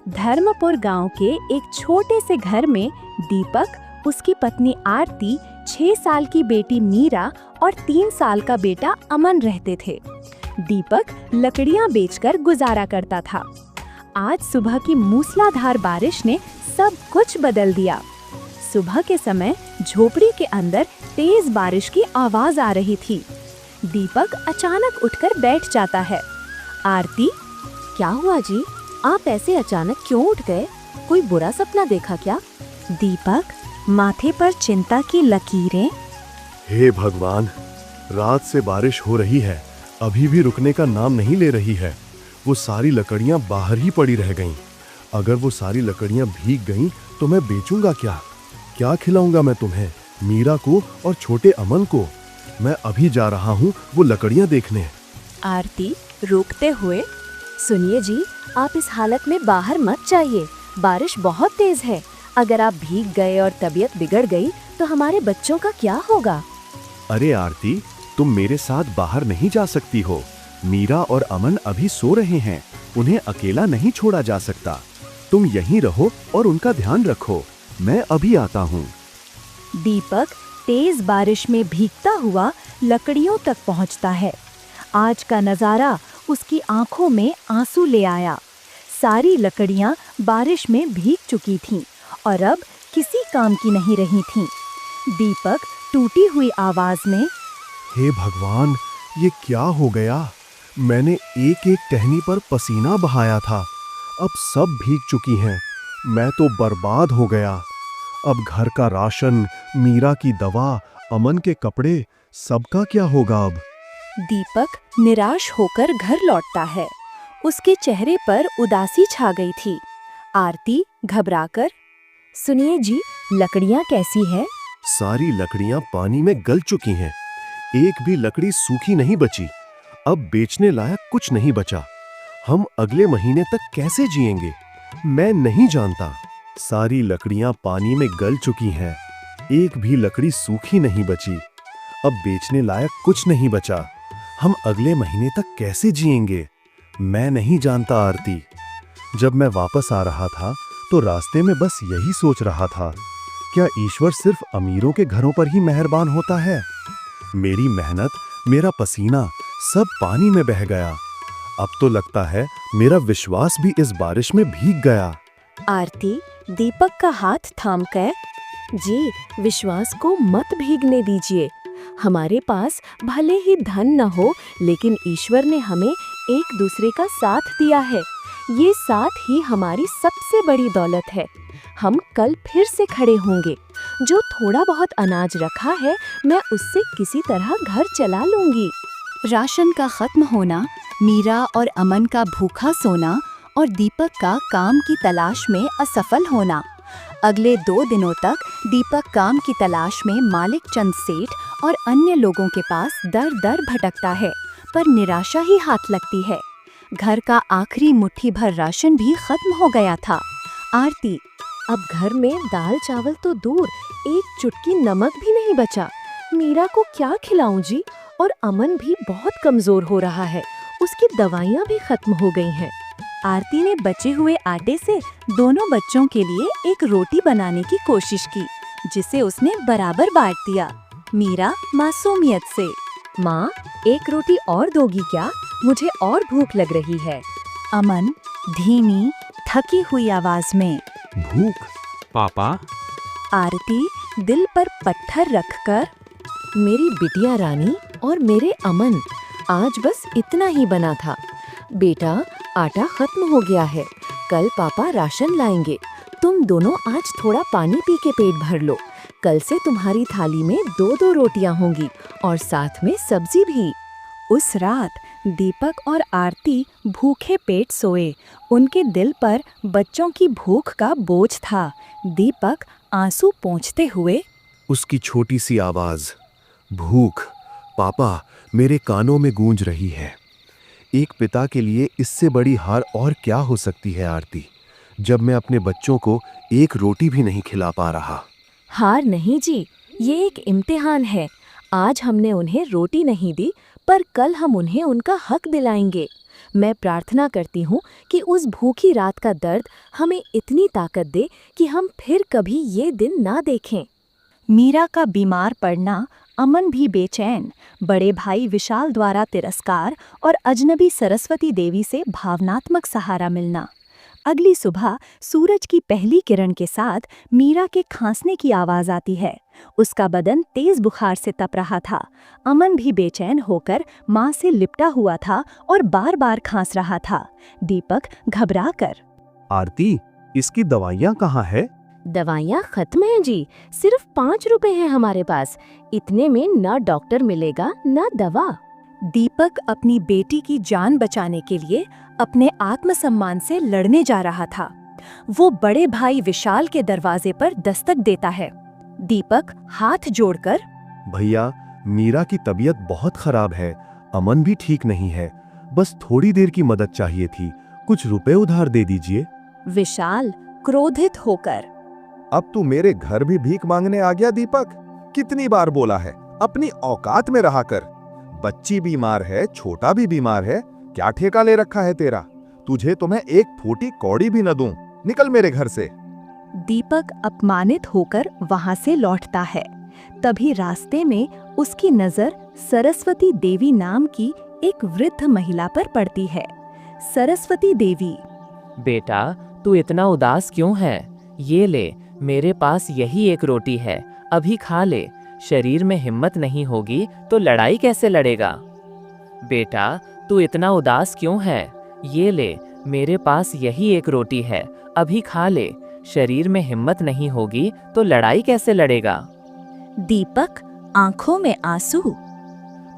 धर्मपुर गांव के एक छोटे से घर में दीपक, उसकी पत्नी आरती, 6 साल की बेटी मीरा और 3 साल का बेटा अमन रहते थे। दीपक लकड़ियां बेचकर गुजारा करता था। आज सुबह की मूसलाधार बारिश ने सब कुछ बदल दिया। सुबह के समय झोपड़ी के अंदर तेज बारिश की आवाज आ रही थी। दीपक अचानक उठकर बैठ जाता है। आरती, क्या हुआ जी? आप ऐसे अचानक क्यों उठ गए? कोई बुरा सपना देखा क्या? दीपक, माथे पर चिंता की लकीरें। हे भगवान, रात से बारिश हो रही है, अभी भी रुकने का नाम नहीं ले रही है। वो सारी लकड़ियां बाहर ही पड़ी रह गईं। अगर वो सारी लकड़ियां भीग गईं तो मैं बेचूंगा क्या? क्या खिलाऊंगा मैं तुम्हें, मीरा को और छोटे अमन को? मैं अभी जा रहा हूँ वो लकड़ियां देखने। आरती रोकते हुए, सुनिए जी, आप इस हालत में बाहर मत जाइए। बारिश बहुत तेज है। अगर आप भीग गए और तबीयत बिगड़ गई तो हमारे बच्चों का क्या होगा? अरे आरती, तुम मेरे साथ बाहर नहीं जा सकती हो। मीरा और अमन अभी सो रहे हैं, उन्हें अकेला नहीं छोड़ा जा सकता। तुम यहीं रहो और उनका ध्यान रखो। मैं अभी आता हूँ। दीपक तेज बारिश में भीगता हुआ लकड़ियों तक पहुँचता है। आज का नजारा उसकी आंखों में आंसू ले आया। सारी लकड़ियां बारिश में भीग चुकी थीं और अब किसी काम की नहीं रही थीं। दीपक टूटी हुई आवाज में, हे भगवान, ये क्या हो गया? मैंने एक एक टहनी पर पसीना बहाया था, अब सब भीग चुकी हैं। मैं तो बर्बाद हो गया। अब घर का राशन, मीरा की दवा, अमन के कपड़े, सबका क्या होगा अब? दीपक निराश होकर घर लौटता है। उसके चेहरे पर उदासी छा गई थी। आरती घबराकर, सुनिए जी, लकड़ियां कैसी है? सारी लकड़ियां पानी में गल चुकी हैं। एक भी लकड़ी सूखी नहीं बची। अब बेचने लायक कुछ नहीं बचा। हम अगले महीने तक कैसे जिएंगे? मैं नहीं जानता। सारी लकड़ियां पानी में गल चुकी हैं। एक भी लकड़ी सूखी नहीं बची। अब बेचने लायक कुछ नहीं बचा। हम अगले महीने तक कैसे जिएंगे? मैं नहीं जानता आरती। जब मैं वापस आ रहा था तो रास्ते में बस यही सोच रहा था, क्या ईश्वर सिर्फ अमीरों के घरों पर ही मेहरबान होता है? मेरी मेहनत, मेरा पसीना सब पानी में बह गया। अब तो लगता है मेरा विश्वास भी इस बारिश में भीग गया। आरती दीपक का हाथ थामकर, जी, विश्वास को मत भीगने दीजिए। हमारे पास भले ही धन न हो, लेकिन ईश्वर ने हमें एक दूसरे का साथ दिया है। ये साथ ही हमारी सबसे बड़ी दौलत है। हम कल फिर से खड़े होंगे। जो थोड़ा बहुत अनाज रखा है, मैं उससे किसी तरह घर चला लूंगी। राशन का खत्म होना, मीरा और अमन का भूखा सोना और दीपक का काम की तलाश में असफल होना। अगले 2 दिनों तक दीपक काम की तलाश में मालिक चंद सेठ और अन्य लोगों के पास दर दर भटकता है, पर निराशा ही हाथ लगती है। घर का आखिरी मुट्ठी भर राशन भी खत्म हो गया था। आरती, अब घर में दाल चावल तो दूर, एक चुटकी नमक भी नहीं बचा। मीरा को क्या खिलाऊं जी? और अमन भी बहुत कमजोर हो रहा है, उसकी दवाइयाँ भी खत्म हो गई हैं। आरती ने बचे हुए आटे से दोनों बच्चों के लिए एक रोटी बनाने की कोशिश की, जिसे उसने बराबर बांट दिया। मीरा मासूमियत से, माँ, एक रोटी और दोगी क्या? मुझे और भूख लग रही है। अमन धीमी थकी हुई आवाज में, भूख? पापा? आरती दिल पर पत्थर रखकर, मेरी बिटिया रानी और मेरे अमन, आज बस इतना ही बना था। बेटा, आटा खत्म हो गया है, कल पापा राशन लाएंगे। तुम दोनों आज थोड़ा पानी पी के पेट भर लो। कल से तुम्हारी थाली में 2-2 रोटियां होंगी और साथ में सब्जी भी। उस रात दीपक और आरती भूखे पेट सोए। उनके दिल पर बच्चों की भूख का बोझ था। दीपक आंसू पोंछते हुए, उसकी छोटी सी आवाज, भूख, पापा, मेरे कानों में गूंज रही है। एक पिता के लिए इससे बड़ी हार और क्या हो सकती है आरती, जब मैं अपने बच्चों को एक रोटी भी नहीं खिला पा रहा। हार नहीं जी, ये एक इम्तिहान है। आज हमने उन्हें रोटी नहीं दी, पर कल हम उन्हें उनका हक दिलाएंगे। मैं प्रार्थना करती हूँ कि उस भूखी रात का दर्द हमें इतनी ताकत दे कि हम फिर कभी ये दिन ना देखें। मीरा का बीमार पड़ना, अमन भी बेचैन, बड़े भाई विशाल द्वारा तिरस्कार और अजनबी सरस्वती देवी से भावनात्मक सहारा मिलना। अगली सुबह सूरज की पहली किरण के साथ मीरा के खांसने की आवाज आती है। उसका बदन तेज बुखार से तप रहा था। अमन भी बेचैन होकर माँ से लिपटा हुआ था और बार बार खांस रहा था। दीपक घबरा कर, आरती, इसकी दवाइयाँ कहाँ है? दवाइयाँ खत्म हैं जी, सिर्फ 5 रुपए हैं हमारे पास। इतने में न डॉक्टर मिलेगा न दवा। दीपक अपनी बेटी की जान बचाने के लिए अपने आत्मसम्मान से लड़ने जा रहा था। वो बड़े भाई विशाल के दरवाजे पर दस्तक देता है। दीपक हाथ जोड़कर, भैया, मीरा की तबीयत बहुत खराब है, अमन भी ठीक नहीं है, बस थोड़ी देर की मदद चाहिए थी, कुछ रुपए उधार दे दीजिए। विशाल क्रोधित होकर, अब तू मेरे घर भी भीख मांगने आ गया दीपक? कितनी बार बोला है अपनी औकात में रहा कर। बच्ची बीमार है, छोटा भी बीमार है, क्या ठेका ले रखा है तेरा? तुझे तो मैं एक फूटी कौड़ी भी न दूं। निकल मेरे घर से। दीपक अपमानित होकर वहां से लौटता है। तभी रास्ते में उसकी नजर सरस्वती देवी नाम की एक वृद्ध महिला पर पड़ती है। सरस्वती देवी, बेटा, तू इतना उदास क्यों है? ये ले, मेरे पास यही एक रोटी है, अभी खा ले। शरीर में हिम्मत नहीं होगी तो लड़ाई कैसे लड़ेगा? बेटा, तू इतना उदास क्यों है? ये ले, मेरे पास यही एक रोटी है, अभी खा ले। शरीर में हिम्मत नहीं होगी तो लड़ाई कैसे लड़ेगा? दीपक आंखों में आंसू,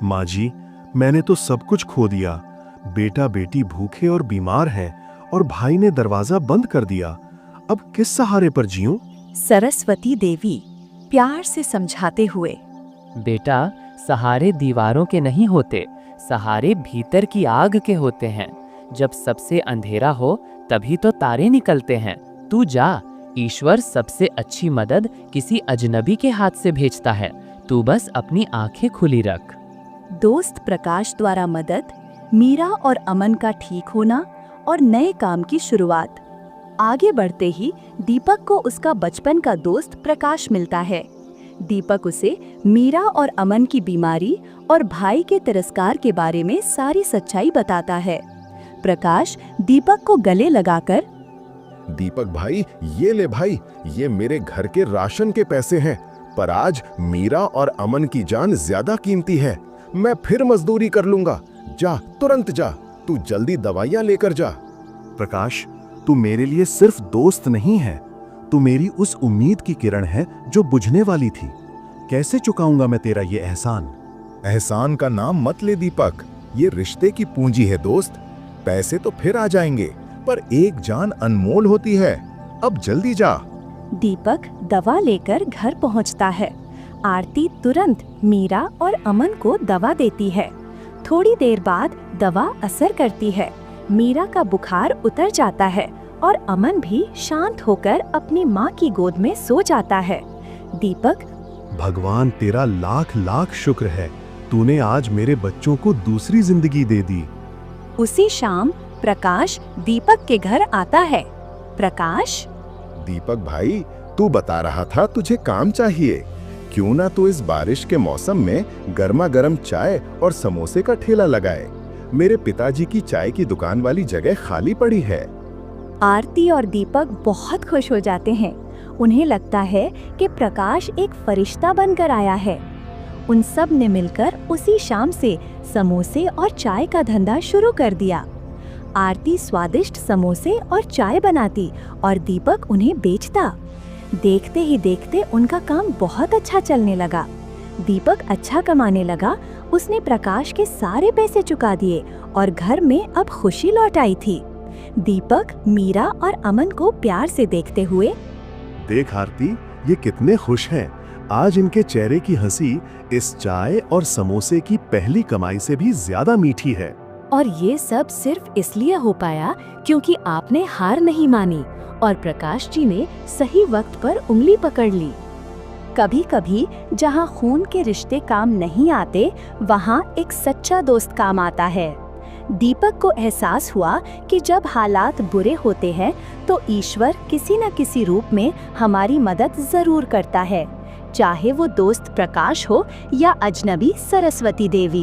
माँ जी, मैंने तो सब कुछ खो दिया। बेटा बेटी भूखे और बीमार हैं और भाई ने दरवाजा बंद कर दिया। अब किस सहारे पर जीऊं? सरस्वती देवी प्यार से समझाते हुए, बेटा, सहारे दीवारों के नहीं होते, सहारे भीतर की आग के होते हैं। जब सबसे अंधेरा हो तभी तो तारे निकलते हैं। तू जा, ईश्वर सबसे अच्छी मदद किसी अजनबी के हाथ से भेजता है। तू बस अपनी आंखें खुली रख। दोस्त प्रकाश द्वारा मदद, मीरा और अमन का ठीक होना और नए काम की शुरुआत। आगे बढ़ते ही दीपक को उसका बचपन का दोस्त प्रकाश मिलता है। दीपक उसे मीरा और अमन की बीमारी और भाई के तिरस्कार के बारे में सारी सच्चाई बताता है। प्रकाश दीपक को गले लगाकर, दीपक भाई, ये ले भाई, ये मेरे घर के राशन के पैसे हैं, पर आज मीरा और अमन की जान ज्यादा कीमती है। मैं फिर मजदूरी कर लूंगा। जा, तुरंत जा, तू जल्दी दवाइयां लेकर जा। प्रकाश, तू मेरे लिए सिर्फ दोस्त नहीं है, तू मेरी उस उम्मीद की किरण है जो बुझने वाली थी। कैसे चुकाऊंगा मैं तेरा ये एहसान? एहसान का नाम मत ले दीपक, ये रिश्ते की पूंजी है दोस्त। पैसे तो फिर आ जाएंगे, पर एक जान अनमोल होती है। अब जल्दी जा। दीपक दवा लेकर घर पहुंचता है। आरती तुरंत मीरा और अमन को दवा देती है। थोड़ी देर बाद दवा असर करती है। मीरा का बुखार उतर जाता है और अमन भी शांत होकर अपनी माँ की गोद में सो जाता है। दीपक, भगवान तेरा लाख लाख शुक्र है, तूने आज मेरे बच्चों को दूसरी जिंदगी दे दी। उसी शाम प्रकाश दीपक के घर आता है। प्रकाश, दीपक भाई, तू बता रहा था तुझे काम चाहिए। क्यों ना तू इस बारिश के मौसम में गर्मा गर्म चाय और समोसे का ठेला लगाए। मेरे पिताजी की चाय की दुकान वाली जगह खाली पड़ी है। आरती और दीपक बहुत खुश हो जाते हैं। उन्हें लगता है कि प्रकाश एक फरिश्ता बनकर आया है। उन सब ने मिलकर उसी शाम से समोसे और चाय का धंधा शुरू कर दिया। आरती स्वादिष्ट समोसे और चाय बनाती और दीपक उन्हें बेचता। देखते ही देखते उनका काम बहुत अच्छा चलने लगा। दीपक अच्छा कमाने लगा। उसने प्रकाश के सारे पैसे चुका दिए और घर में अब खुशी लौट आई थी। दीपक मीरा और अमन को प्यार से देखते हुए, देख आरती, ये कितने खुश हैं। आज इनके चेहरे की हंसी इस चाय और समोसे की पहली कमाई से भी ज्यादा मीठी है। और ये सब सिर्फ इसलिए हो पाया क्योंकि आपने हार नहीं मानी और प्रकाश जी ने सही वक्त पर उंगली पकड़ ली। कभी कभी जहाँ खून के रिश्ते काम नहीं आते, वहाँ एक सच्चा दोस्त काम आता है। दीपक को एहसास हुआ कि जब हालात बुरे होते हैं तो ईश्वर किसी न किसी रूप में हमारी मदद जरूर करता है, चाहे वो दोस्त प्रकाश हो या अजनबी सरस्वती देवी।